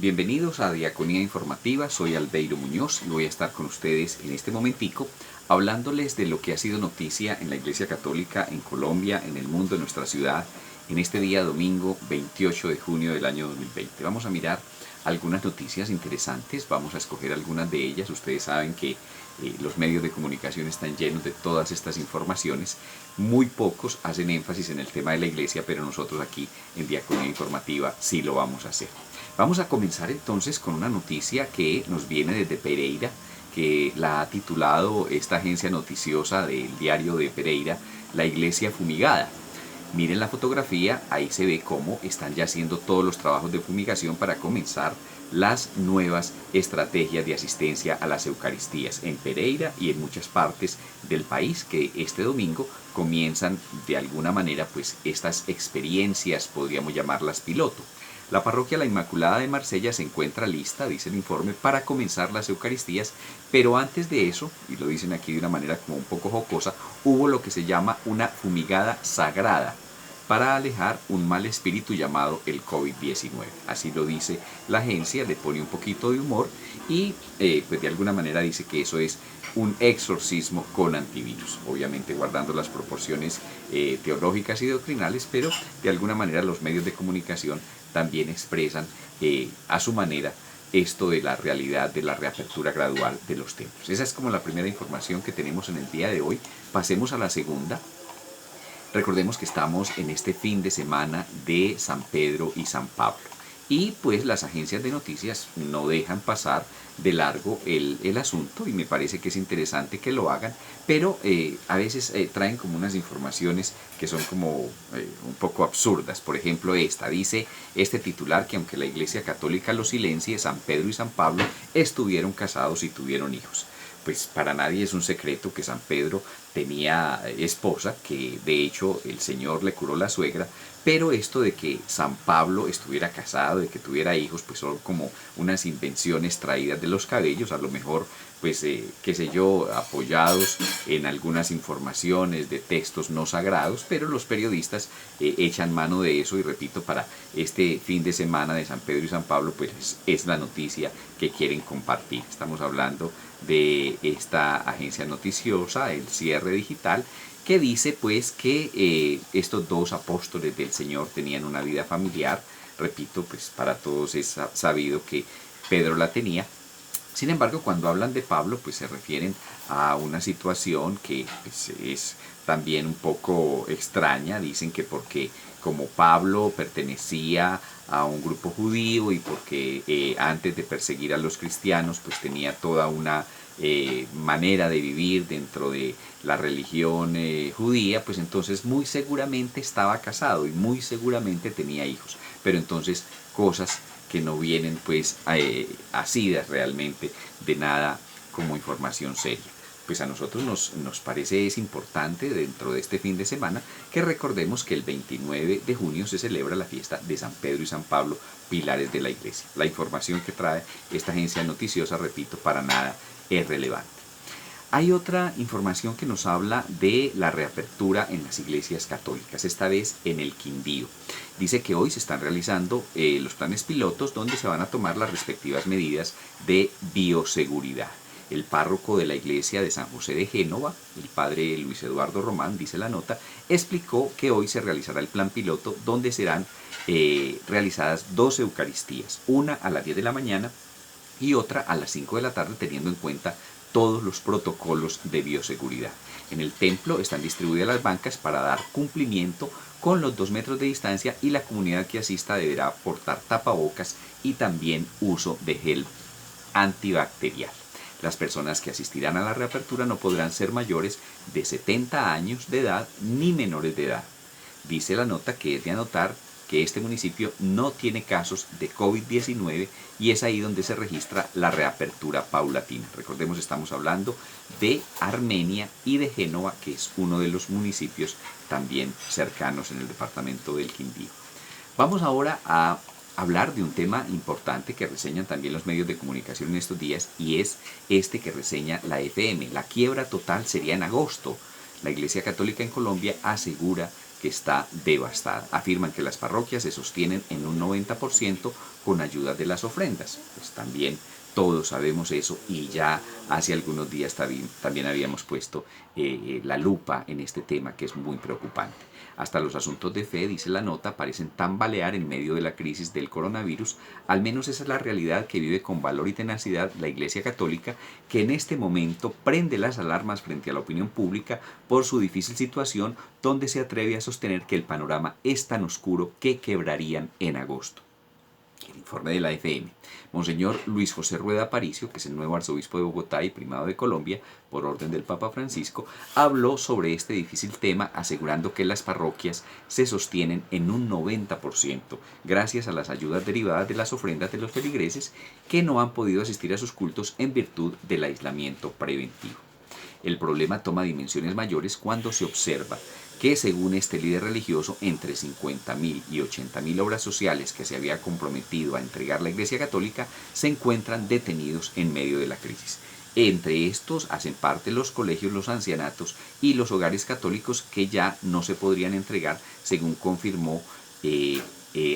Bienvenidos a Diaconía Informativa, soy Albeiro Muñoz y voy a estar con ustedes en este momentico hablándoles de lo que ha sido noticia en la Iglesia Católica en Colombia, en el mundo, en nuestra ciudad, en este día domingo 28 de junio del año 2020. Vamos a mirar algunas noticias interesantes, vamos a escoger algunas de ellas. Ustedes saben que los medios de comunicación están llenos de todas estas informaciones. Muy pocos hacen énfasis en el tema de la Iglesia, pero nosotros aquí en Diaconía Informativa sí lo vamos a hacer. Vamos a comenzar entonces con una noticia que nos viene desde Pereira, que la ha titulado esta agencia noticiosa del diario de Pereira, La Iglesia Fumigada. Miren la fotografía, ahí se ve cómo están ya haciendo todos los trabajos de fumigación para comenzar las nuevas estrategias de asistencia a las Eucaristías en Pereira y en muchas partes del país, que este domingo comienzan de alguna manera pues estas experiencias, podríamos llamarlas piloto. La parroquia La Inmaculada de Marsella se encuentra lista, dice el informe, para comenzar las Eucaristías, pero antes de eso, y lo dicen aquí de una manera como un poco jocosa, hubo lo que se llama una fumigada sagrada para alejar un mal espíritu llamado el COVID-19. Así lo dice la agencia, le pone un poquito de humor y pues de alguna manera dice que eso es un exorcismo con antivirus, obviamente guardando las proporciones teológicas y doctrinales, pero de alguna manera los medios de comunicación también expresan a su manera esto de la realidad de la reapertura gradual de los templos. Esa es como la primera información que tenemos en el día de hoy. Pasemos a la segunda. Recordemos que estamos en este fin de semana de San Pedro y San Pablo. Y pues las agencias de noticias no dejan pasar de largo el asunto, y me parece que es interesante que lo hagan, pero a veces traen como unas informaciones que son como un poco absurdas. Por ejemplo, dice este titular que aunque la Iglesia Católica lo silencie, San Pedro y San Pablo estuvieron casados y tuvieron hijos. Pues para nadie es un secreto que San Pedro tenía esposa, que de hecho el Señor le curó la suegra, pero esto de que San Pablo estuviera casado, de que tuviera hijos, pues son como unas invenciones traídas de los cabellos, a lo mejor, pues, qué sé yo, apoyados en algunas informaciones de textos no sagrados, pero los periodistas echan mano de eso, y repito, para este fin de semana de San Pedro y San Pablo, pues es la noticia que quieren compartir. Estamos hablando de esta agencia noticiosa, El Cierre Digital, que dice pues que estos dos apóstoles del Señor tenían una vida familiar. Repito, pues para todos es sabido que Pedro la tenía. Sin embargo, cuando hablan de Pablo, pues se refieren a una situación que pues, es también un poco extraña. Dicen que porque como Pablo pertenecía a un grupo judío y porque antes de perseguir a los cristianos, pues tenía toda una manera de vivir dentro de la religión judía, pues entonces muy seguramente estaba casado y muy seguramente tenía hijos. Pero entonces cosas que no vienen pues asidas realmente de nada como información seria. Pues a nosotros nos parece es importante dentro de este fin de semana que recordemos que el 29 de junio se celebra la fiesta de San Pedro y San Pablo, pilares de la Iglesia. La información que trae esta agencia noticiosa, repito, para nada es relevante. Hay otra información que nos habla de la reapertura en las iglesias católicas, esta vez en el Quindío. Dice que hoy se están realizando los planes pilotos donde se van a tomar las respectivas medidas de bioseguridad. El párroco de la iglesia de San José de Génova, el padre Luis Eduardo Román, dice la nota, explicó que hoy se realizará el plan piloto donde serán realizadas 2 Eucaristías, una a las 10 de la mañana y otra a las 5 de la tarde, teniendo en cuenta todos los protocolos de bioseguridad. En el templo están distribuidas las bancas para dar cumplimiento con los 2 metros de distancia, y la comunidad que asista deberá portar tapabocas y también uso de gel antibacterial. Las personas que asistirán a la reapertura no podrán ser mayores de 70 años de edad ni menores de edad. Dice la nota que es de anotar que este municipio no tiene casos de COVID-19 y es ahí donde se registra la reapertura paulatina. Recordemos, estamos hablando de Armenia y de Génova, que es uno de los municipios también cercanos en el departamento del Quindío. Vamos ahora a hablar de un tema importante que reseñan también los medios de comunicación en estos días, y es este que reseña la FM. La quiebra total sería en agosto. La Iglesia Católica en Colombia asegura que está devastada. Afirman que las parroquias se sostienen en un 90% con ayuda de las ofrendas. Pues también todos sabemos eso y ya hace algunos días también habíamos puesto la lupa en este tema, que es muy preocupante. Hasta los asuntos de fe, dice la nota, parecen tambalear en medio de la crisis del coronavirus. Al menos esa es la realidad que vive con valor y tenacidad la Iglesia Católica, que en este momento prende las alarmas frente a la opinión pública por su difícil situación, donde se atreve a sostener que el panorama es tan oscuro que quebrarían en agosto. El informe de la FM. Monseñor Luis José Rueda Aparicio, que es el nuevo arzobispo de Bogotá y primado de Colombia, por orden del Papa Francisco, habló sobre este difícil tema, asegurando que las parroquias se sostienen en un 90% gracias a las ayudas derivadas de las ofrendas de los feligreses que no han podido asistir a sus cultos en virtud del aislamiento preventivo. El problema toma dimensiones mayores cuando se observa que, según este líder religioso, entre 50.000 y 80.000 obras sociales que se había comprometido a entregar la Iglesia Católica se encuentran detenidos en medio de la crisis. Entre estos hacen parte los colegios, los ancianatos y los hogares católicos que ya no se podrían entregar, según confirmó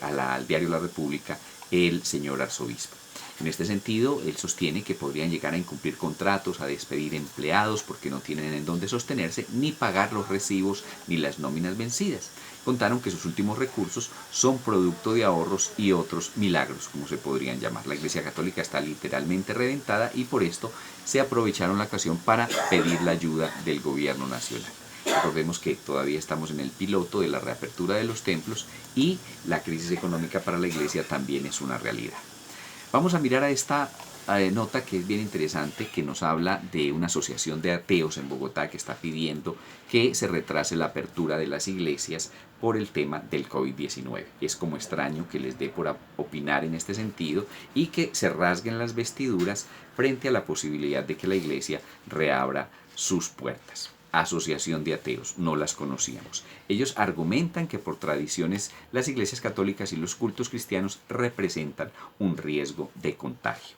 al diario La República el señor arzobispo. En este sentido, él sostiene que podrían llegar a incumplir contratos, a despedir empleados porque no tienen en dónde sostenerse, ni pagar los recibos ni las nóminas vencidas. Contaron que sus últimos recursos son producto de ahorros y otros milagros, como se podrían llamar. La Iglesia Católica está literalmente reventada y por esto se aprovecharon la ocasión para pedir la ayuda del gobierno nacional. Recordemos que todavía estamos en el piloto de la reapertura de los templos y la crisis económica para la Iglesia también es una realidad. Vamos a mirar a esta nota que es bien interesante, que nos habla de una asociación de ateos en Bogotá que está pidiendo que se retrase la apertura de las iglesias por el tema del COVID-19. Es como extraño que les dé por opinar en este sentido y que se rasguen las vestiduras frente a la posibilidad de que la iglesia reabra sus puertas. Asociación de ateos, no las conocíamos. Ellos argumentan que por tradiciones las iglesias católicas y los cultos cristianos representan un riesgo de contagio.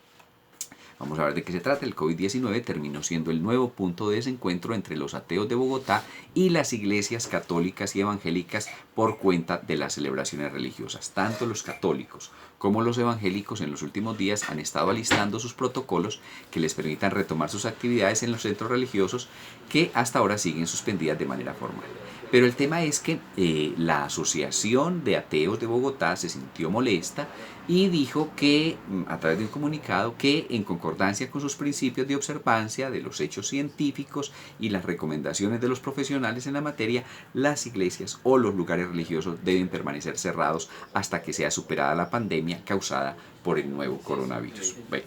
Vamos a ver de qué se trata. El COVID-19 terminó siendo el nuevo punto de desencuentro entre los ateos de Bogotá y las iglesias católicas y evangélicas por cuenta de las celebraciones religiosas. Tanto los católicos como los evangélicos en los últimos días han estado alistando sus protocolos que les permitan retomar sus actividades en los centros religiosos que hasta ahora siguen suspendidas de manera formal. Pero el tema es que la Asociación de Ateos de Bogotá se sintió molesta y dijo que, a través de un comunicado, que en concordancia con sus principios de observancia de los hechos científicos y las recomendaciones de los profesionales en la materia, las iglesias o los lugares religiosos deben permanecer cerrados hasta que sea superada la pandemia causada por el nuevo coronavirus. Bueno,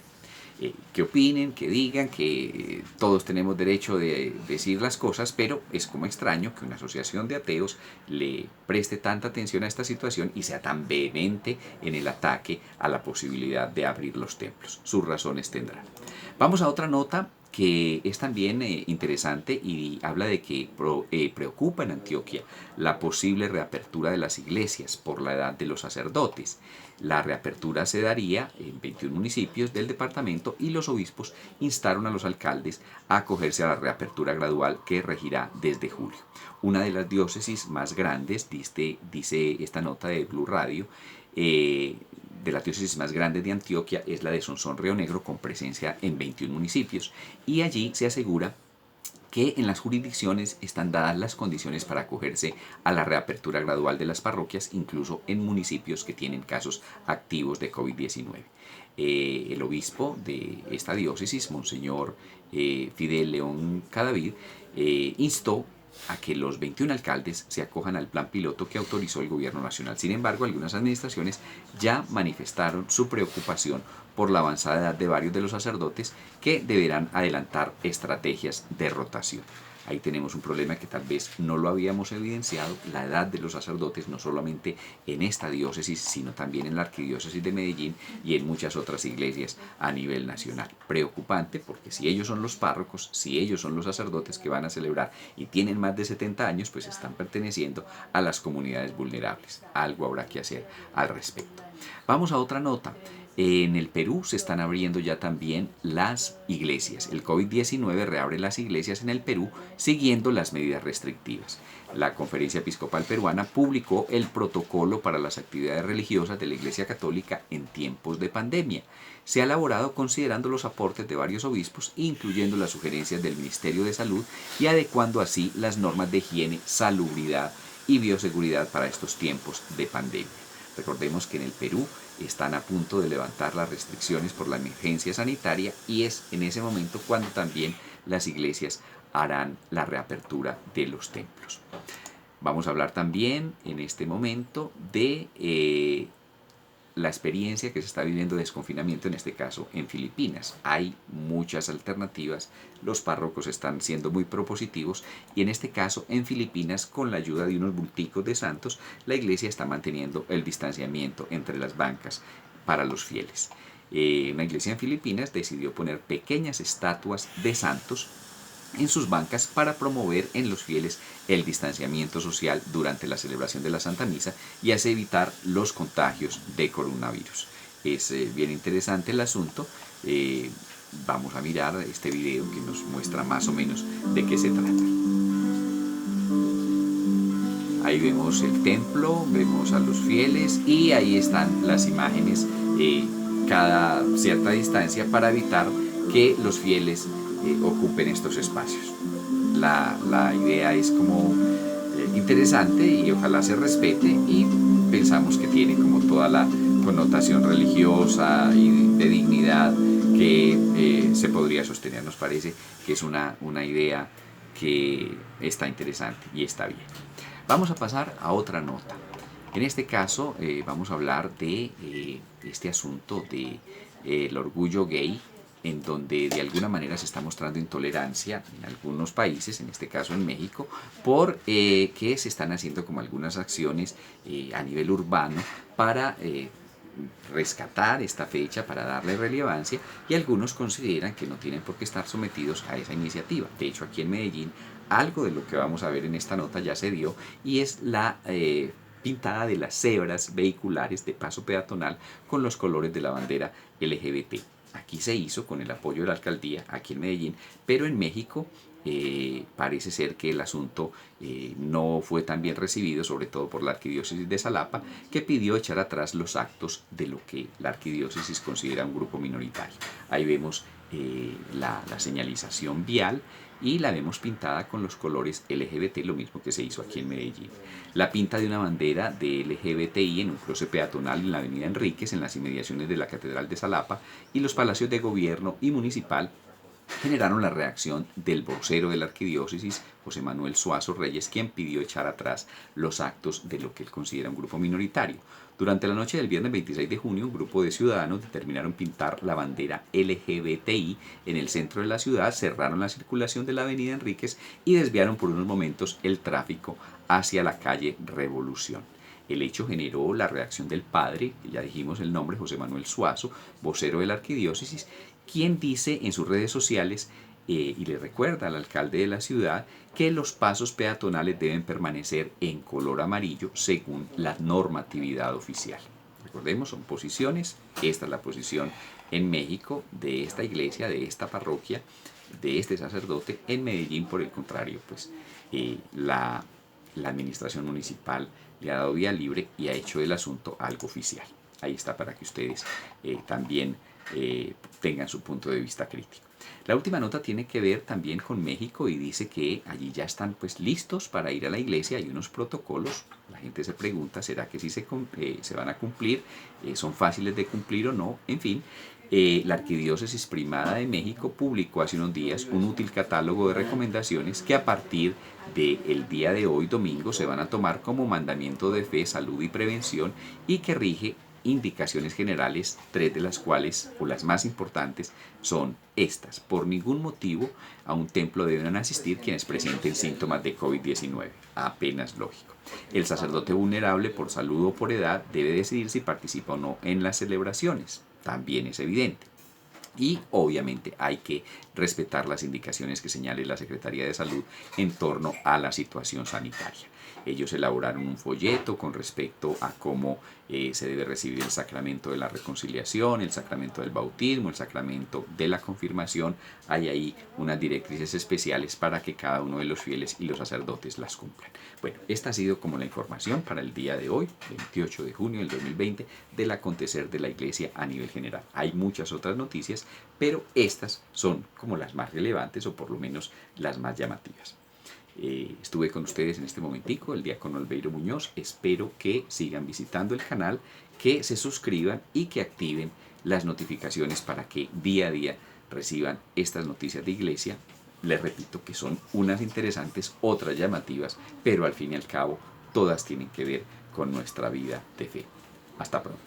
que opinen, que digan, que todos tenemos derecho de decir las cosas, pero es como extraño que una asociación de ateos le preste tanta atención a esta situación y sea tan vehemente en el ataque a la posibilidad de abrir los templos. Sus razones tendrán. Vamos a otra nota que es también interesante y habla de que preocupa en Antioquia la posible reapertura de las iglesias por la edad de los sacerdotes. La reapertura se daría en 21 municipios del departamento y los obispos instaron a los alcaldes a acogerse a la reapertura gradual que regirá desde julio. Una de las diócesis más grandes, dice esta nota de Blue Radio, de las diócesis más grandes de Antioquia es la de Sonsón Río Negro, con presencia en 21 municipios, y allí se asegura que en las jurisdicciones están dadas las condiciones para acogerse a la reapertura gradual de las parroquias, incluso en municipios que tienen casos activos de COVID-19. El obispo de esta diócesis, Monseñor Fidel León Cadavid, instó a que los 21 alcaldes se acojan al plan piloto que autorizó el gobierno nacional. Sin embargo, algunas administraciones ya manifestaron su preocupación por la avanzada edad de varios de los sacerdotes que deberán adelantar estrategias de rotación. Ahí tenemos un problema que tal vez no lo habíamos evidenciado, la edad de los sacerdotes, no solamente en esta diócesis, sino también en la arquidiócesis de Medellín y en muchas otras iglesias a nivel nacional. Preocupante, porque si ellos son los párrocos, si ellos son los sacerdotes que van a celebrar y tienen más de 70 años, pues están perteneciendo a las comunidades vulnerables. Algo habrá que hacer al respecto. Vamos a otra nota. En el Perú se están abriendo ya también las iglesias. El COVID-19 reabre las iglesias en el Perú siguiendo las medidas restrictivas. La Conferencia Episcopal Peruana publicó el protocolo para las actividades religiosas de la Iglesia Católica en tiempos de pandemia. Se ha elaborado considerando los aportes de varios obispos, incluyendo las sugerencias del Ministerio de Salud y adecuando así las normas de higiene, salubridad y bioseguridad para estos tiempos de pandemia. Recordemos que en el Perú están a punto de levantar las restricciones por la emergencia sanitaria y es en ese momento cuando también las iglesias harán la reapertura de los templos. Vamos a hablar también en este momento de la experiencia que se está viviendo de desconfinamiento, en este caso en Filipinas. Hay muchas alternativas, los párrocos están siendo muy propositivos y en este caso en Filipinas, con la ayuda de unos bulticos de santos, la iglesia está manteniendo el distanciamiento entre las bancas para los fieles. Una iglesia en Filipinas decidió poner pequeñas estatuas de santos en sus bancas para promover en los fieles el distanciamiento social durante la celebración de la Santa Misa y así evitar los contagios de coronavirus. Es bien interesante el asunto. Vamos a mirar este video que nos muestra más o menos de qué se trata. Ahí vemos el templo, vemos a los fieles y ahí están las imágenes cada cierta distancia para evitar que los fieles ocupen estos espacios. La idea es como interesante y ojalá se respete y pensamos que tiene como toda la connotación religiosa y de dignidad que se podría sostener. Nos parece que es una idea que está interesante y está bien. Vamos a pasar a otra nota. En este caso vamos a hablar de este asunto de el orgullo gay, en donde de alguna manera se está mostrando intolerancia en algunos países, en este caso en México, por que se están haciendo como algunas acciones a nivel urbano para rescatar esta fecha, para darle relevancia, y algunos consideran que no tienen por qué estar sometidos a esa iniciativa. De hecho, aquí en Medellín, algo de lo que vamos a ver en esta nota ya se dio, y es la pintada de las cebras vehiculares de paso peatonal con los colores de la bandera LGBT. Aquí se hizo con el apoyo de la alcaldía, aquí en Medellín, pero en México parece ser que el asunto no fue tan bien recibido, sobre todo por la arquidiócesis de Xalapa, que pidió echar atrás los actos de lo que la arquidiócesis considera un grupo minoritario. Ahí vemos la señalización vial y la vemos pintada con los colores LGBT, lo mismo que se hizo aquí en Medellín. La pinta de una bandera de LGBTI en un cruce peatonal en la avenida Enríquez, en las inmediaciones de la Catedral de Xalapa, y los palacios de gobierno y municipal generaron la reacción del vocero de la arquidiócesis, José Manuel Suazo Reyes, quien pidió echar atrás los actos de lo que él considera un grupo minoritario. Durante la noche del viernes 26 de junio, un grupo de ciudadanos determinaron pintar la bandera LGBTI en el centro de la ciudad, cerraron la circulación de la avenida Enríquez y desviaron por unos momentos el tráfico hacia la calle Revolución. El hecho generó la reacción del padre, que ya dijimos el nombre, José Manuel Suazo, vocero de la arquidiócesis, quien dice en sus redes sociales y le recuerda al alcalde de la ciudad que los pasos peatonales deben permanecer en color amarillo según la normatividad oficial. Recordemos, son posiciones. Esta es la posición en México de esta iglesia, de esta parroquia, de este sacerdote. En Medellín, por el contrario, pues la administración municipal le ha dado vía libre y ha hecho del asunto algo oficial. Ahí está para que ustedes también tengan su punto de vista crítico. La última nota tiene que ver también con México y dice que allí ya están pues listos para ir a la iglesia. Hay unos protocolos. La gente se pregunta, ¿será que sí se van a cumplir? ¿Son fáciles de cumplir o no? En fin, la Arquidiócesis Primada de México publicó hace unos días un útil catálogo de recomendaciones que a partir del día de hoy, domingo, se van a tomar como mandamiento de fe, salud y prevención y que rige indicaciones generales, 3 de las cuales, o las más importantes, son estas. Por ningún motivo a un templo deben asistir quienes presenten síntomas de COVID-19, apenas lógico. El sacerdote vulnerable por salud o por edad debe decidir si participa o no en las celebraciones, también es evidente. Y obviamente hay que respetar las indicaciones que señale la Secretaría de Salud en torno a la situación sanitaria. Ellos elaboraron un folleto con respecto a cómo se debe recibir el sacramento de la reconciliación, el sacramento del bautismo, el sacramento de la confirmación. Hay ahí unas directrices especiales para que cada uno de los fieles y los sacerdotes las cumplan. Bueno, esta ha sido como la información para el día de hoy, 28 de junio del 2020, del acontecer de la Iglesia a nivel general. Hay muchas otras noticias, pero estas son como las más relevantes o por lo menos las más llamativas. Estuve con ustedes en este momentico, el diácono Albeiro Muñoz. Espero que sigan visitando el canal, que se suscriban y que activen las notificaciones para que día a día reciban estas noticias de iglesia. Les repito que son unas interesantes, otras llamativas, pero al fin y al cabo todas tienen que ver con nuestra vida de fe. Hasta pronto.